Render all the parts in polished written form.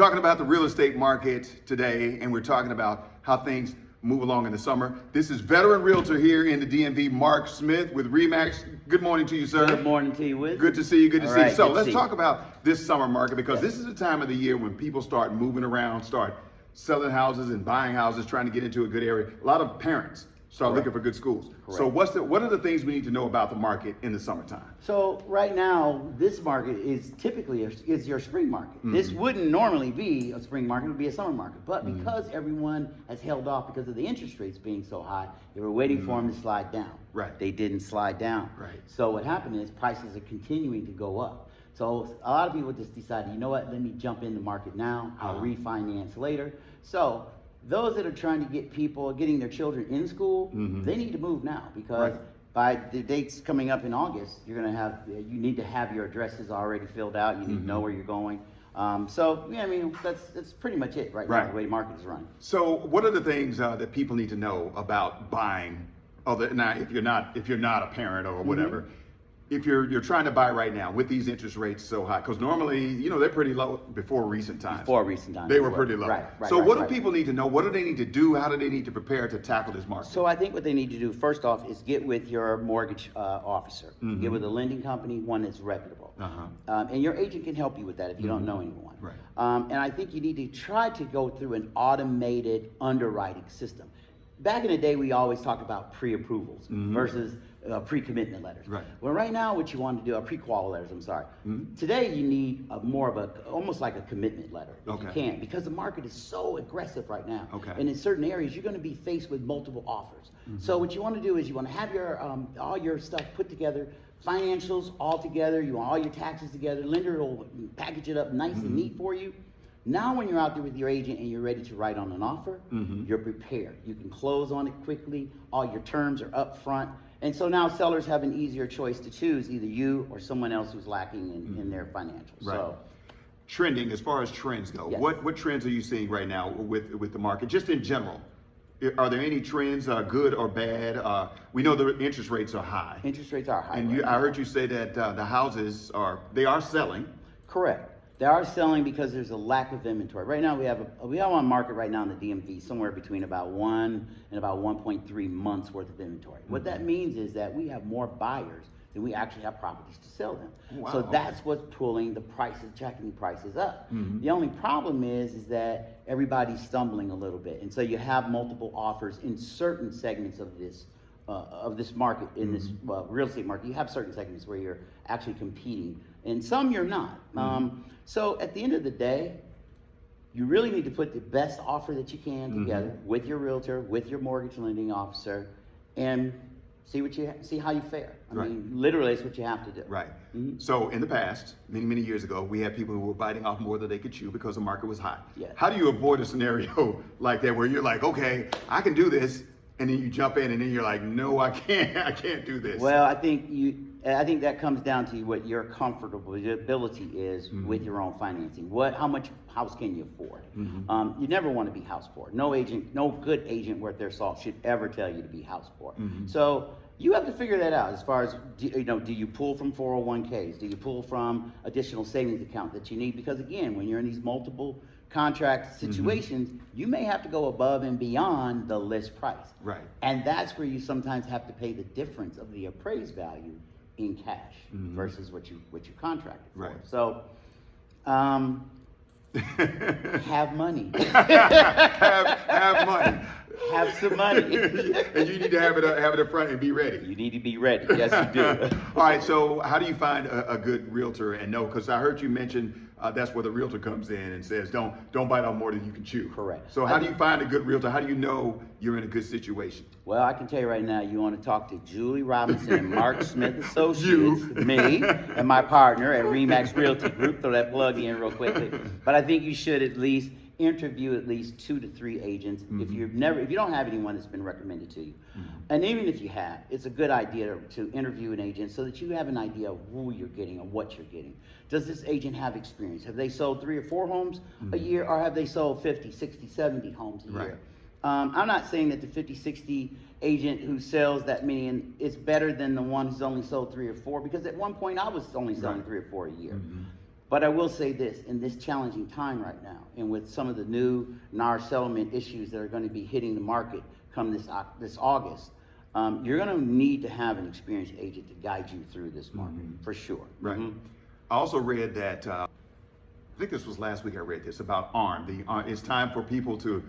Talking about the real estate market today, and we're talking about how things move along in the summer. This is veteran realtor here in the DMV, Mark Smith with RE/MAX. Good morning to you, sir. Good morning to you, Wiz. Good to see you. Good to All see you. right, So good to let's see talk you. about this summer market, because this is the time of the year when people start moving around, start selling houses and buying houses, trying to get into a good area. A lot of parents start Correct. looking for good schools. Correct. So what are the things we need to know about the market in the summertime? So right now, this market is typically is your spring market. Mm-hmm. This wouldn't normally be a spring market; it would be a summer market. But because everyone has held off because of the interest rates being so high, they were waiting for them to slide down. Right. They didn't slide down. Right. So what happened is prices are continuing to go up. So a lot of people just decided, you know what? Let me jump in the market now. I'll refinance later. So those that are trying to get people getting their children in school, they need to move now, because by the dates coming up in August, you need to have your addresses already filled out. You need to know where you're going. So yeah, I mean that's pretty much it right now, the way the market is running. So what are the things that people need to know about buying? Now, if you're not a parent or whatever, if you're trying to buy right now with these interest rates so high, because normally they're pretty low before recent times. They were pretty low. Right. So what do people need to know? What do they need to do? How do they need to prepare to tackle this market? So I think what they need to do first off is get with your mortgage officer. Get with a lending company, one that's reputable. And your agent can help you with that if you don't know anyone. Right. And I think you need to try to go through an automated underwriting system. Back in the day, we always talked about pre-approvals versus pre-commitment letters. Right. Well, right now, what you want to do are pre-qual letters. I'm sorry. Today, you need more of almost like a commitment letter if you can, because the market is so aggressive right now. And in certain areas, you're going to be faced with multiple offers. So what you want to do is you want to have your all your stuff put together, financials all together. You want all your taxes together. Lender will package it up nice and neat for you. Now when you're out there with your agent and you're ready to write on an offer, you're prepared. You can close on it quickly. All your terms are up front. And so now sellers have an easier choice to choose, either you or someone else who's lacking in their financials. Right. So, trending, as far as trends go, what trends are you seeing right now with the market, just in general? Are there any trends, good or bad? We know the interest rates are high. Interest rates are high. And I heard you say that the houses are selling. Correct. They are selling because there's a lack of inventory. Right now we have on market right now in the DMV somewhere between about 1 and about 1.3 months worth of inventory. What that means is that we have more buyers than we actually have properties to sell them. Wow. So that's what's pulling the prices, jacking the prices up. The only problem is that everybody's stumbling a little bit, and so you have multiple offers in certain segments of this market, in this real estate market. You have certain segments where you're actually competing, and some you're not. So at the end of the day, you really need to put the best offer that you can together with your realtor, with your mortgage lending officer, and see how you fare. I mean, literally, it's what you have to do. Right. So in the past, many years ago, we had people who were biting off more than they could chew because the market was high. How do you avoid a scenario like that where you're like, okay, I can do this, and then you jump in and then you're like, no, I can't do this? Well, I think that comes down to what your comfortability is with your own financing. How much house can you afford? You never want to be house poor. No good agent worth their salt should ever tell you to be house poor. So you have to figure that out as far as, do you pull from 401ks? Do you pull from additional savings account that you need? Because again, when you're in these multiple contract situations, you may have to go above and beyond the list price. Right. And that's where you sometimes have to pay the difference of the appraised value in cash versus what you contracted for. Right. So have money. have money. Have some money. And you need to have it up front and be ready. You need to be ready. Yes, you do. All right, so how do you find a good realtor and know? Because I heard you mention that's where the realtor comes in and says, don't bite off more than you can chew. Correct. So how do you find a good realtor? How do you know you're in a good situation? Well, I can tell you right now, you want to talk to Julie Robinson and Mark Smith Associates, me, and my partner at RE/MAX Realty Group. Throw that plug in real quickly. But I think you should at least interview at least 2 to 3 agents if you don't have anyone that's been recommended to you. And even if you have, it's a good idea to interview an agent so that you have an idea of who you're getting and what you're getting. Does this agent have experience? Have they sold 3 or 4 homes a year, or have they sold 50, 60, 70 homes a year? I'm not saying that the 50, 60 agent who sells that many is better than the one who's only sold 3 or 4, because at one point I was only selling 3 or 4 a year. But I will say this, in this challenging time right now, and with some of the new NAR settlement issues that are going to be hitting the market come this August, you're going to need to have an experienced agent to guide you through this market, for sure. Right. I also read that, I think this was last week I read this, about ARM. It's time for people to,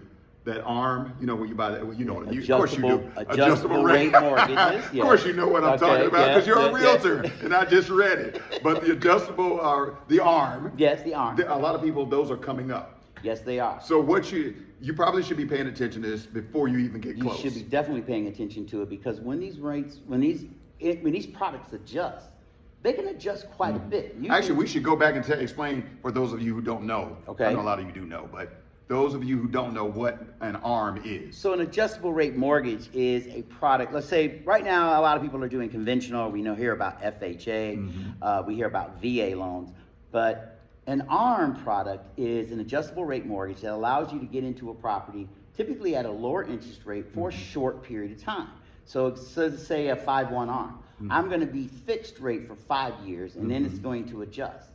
that ARM, you know, when you buy that, you know, of course you do. Adjustable rate mortgages. Yes. Of course you know what I'm talking about, because you're a realtor, yes. and I just read it. But the adjustable, the ARM. Yes, the ARM. A lot of people, those are coming up. Yes, they are. So what you probably should be paying attention to this before you even get close. You should be definitely paying attention to it, because when these rates, when these products adjust, they can adjust quite a bit. Actually, we should go back and explain for those of you who don't know. Okay. I know a lot of you do know, but those of you who don't know what an ARM is. So an adjustable rate mortgage is a product. Let's say right now a lot of people are doing conventional. We hear about FHA. We hear about VA loans, but an ARM product is an adjustable rate mortgage that allows you to get into a property typically at a lower interest rate for a short period of time. So say a 5/1 ARM. I'm going to be fixed rate for 5 years, and then it's going to adjust.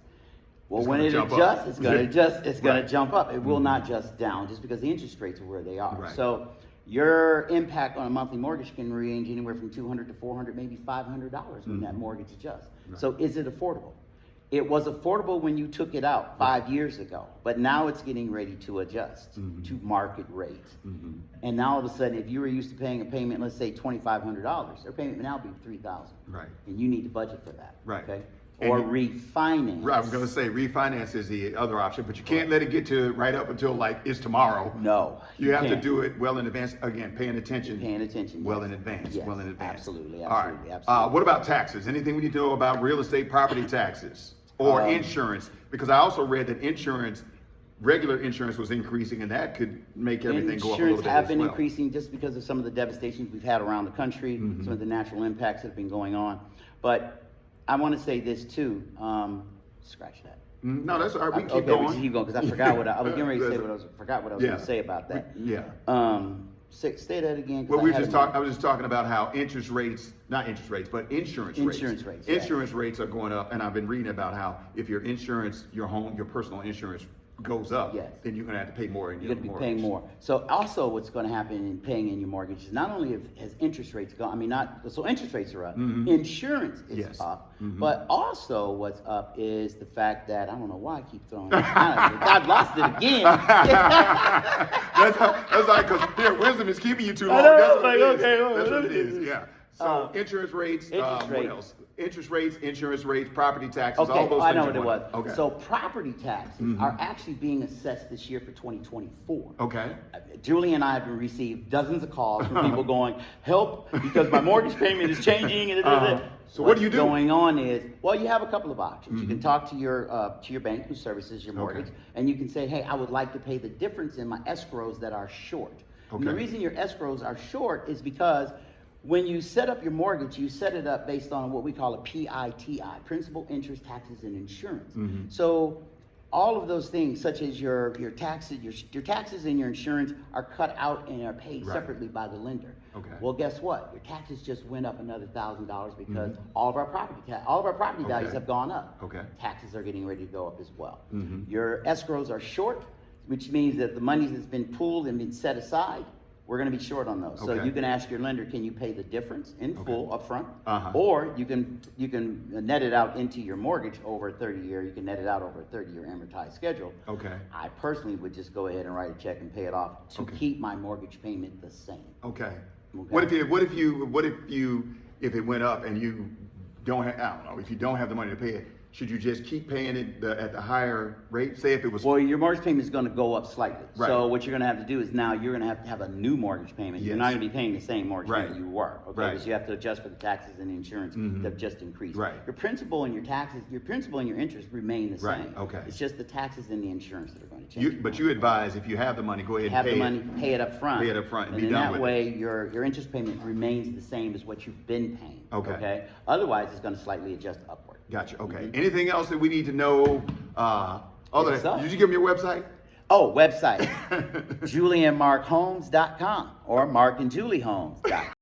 Well, when it adjusts, it's going to adjust. It's going to jump up. It will not adjust down just because the interest rates are where they are. Right. So your impact on a monthly mortgage can range anywhere from $200 to $400, maybe $500 when that mortgage adjusts. Right. So is it affordable? It was affordable when you took it out 5 years ago, but now it's getting ready to adjust to market rate. And now all of a sudden, if you were used to paying a payment, let's say $2,500, their payment now be $3,000. Right. And you need to budget for that. Right. Okay. And Or refinance. Right, I'm going to say refinance is the other option, but you can't let it get to right up until like it's tomorrow. No. You have to can't. do it well in advance. Again, paying attention. Paying attention. Well yes. in advance. Yes, Well in advance. Absolutely. All right. Absolutely. What about taxes? Anything we need to know about real estate property taxes or insurance? Because I also read that regular insurance was increasing, and that could make everything go up a little bit. Insurance have been as well. increasing just because of some of the devastations we've had around the country, some of the natural impacts that have been going on. But I want to say this too. Scratch that. No, that's all right. We can keep Okay, going. we can keep going because I forgot what I was getting ready to say. Forgot what I was Yeah. going to say about that. Yeah. Say that again. Well, I was just talking about how insurance rates, but insurance rates. Insurance rates are going up, and I've been reading about how if your insurance, your personal insurance goes up, then you're going to have to pay more in your mortgage. You're going to be paying more. So also what's going to happen in paying in your mortgage is not only has interest rates gone, so interest rates are up, insurance is up, but also what's up is the fact that, I don't know why I keep throwing this out. I've lost it again. That's like, because wisdom is keeping you too long. That's what it is, yeah. So interest rates, what else? Interest rates, insurance rates, property taxes, all those things. I know what it was. Okay. So property taxes are actually being assessed this year for 2024. Okay. Julie and I have received dozens of calls from people going, help, because my mortgage payment is changing. So what do you do? What's going on is, well, you have a couple of options. You can talk to your bank who services your mortgage, and you can say, hey, I would like to pay the difference in my escrows that are short. And the reason your escrows are short is because when you set up your mortgage, you set it up based on what we call a PITI, principal, interest, taxes, and insurance. So all of those things, such as your taxes, your taxes and your insurance, are cut out and are paid separately by the lender. Okay. Well, guess what? Your taxes just went up another $1,000 because all of our property values have gone up. Okay. Taxes are getting ready to go up as well. Your escrows are short, which means that the money that's been pooled and been set aside, we're going to be short on those. So you can ask your lender, can you pay the difference in full up front? Or you can net it out into your mortgage over a 30-year. You can net it out over a 30-year amortized schedule. Okay. I personally would just go ahead and write a check and pay it off to keep my mortgage payment the same. Okay. What if it went up and you don't have, I don't know, if you don't have the money to pay it, should you just keep paying it at the higher rate? Say if it was... Well, your mortgage payment is going to go up slightly. Right. So what you're going to have to do is now you're going to have a new mortgage payment. You're not going to be paying the same mortgage payment you were. Okay. Because you have to adjust for the taxes and the insurance that have just increased. Right. Your principal and your taxes, your principal and your interest remain the same. Right. Okay. It's just the taxes and the insurance that are going to change. But you advise, if you have the money, go ahead and pay it. Have the money, pay it up front. Pay it up front and be then done with it. that way your interest payment remains the same as what you've been paying. Okay. Otherwise, it's going to slightly adjust upward. Gotcha. Okay. Anything else that we need to know? Did you give me your website? Oh, website. JulieandMarkHomes.com or MarkandJulieHomes.com.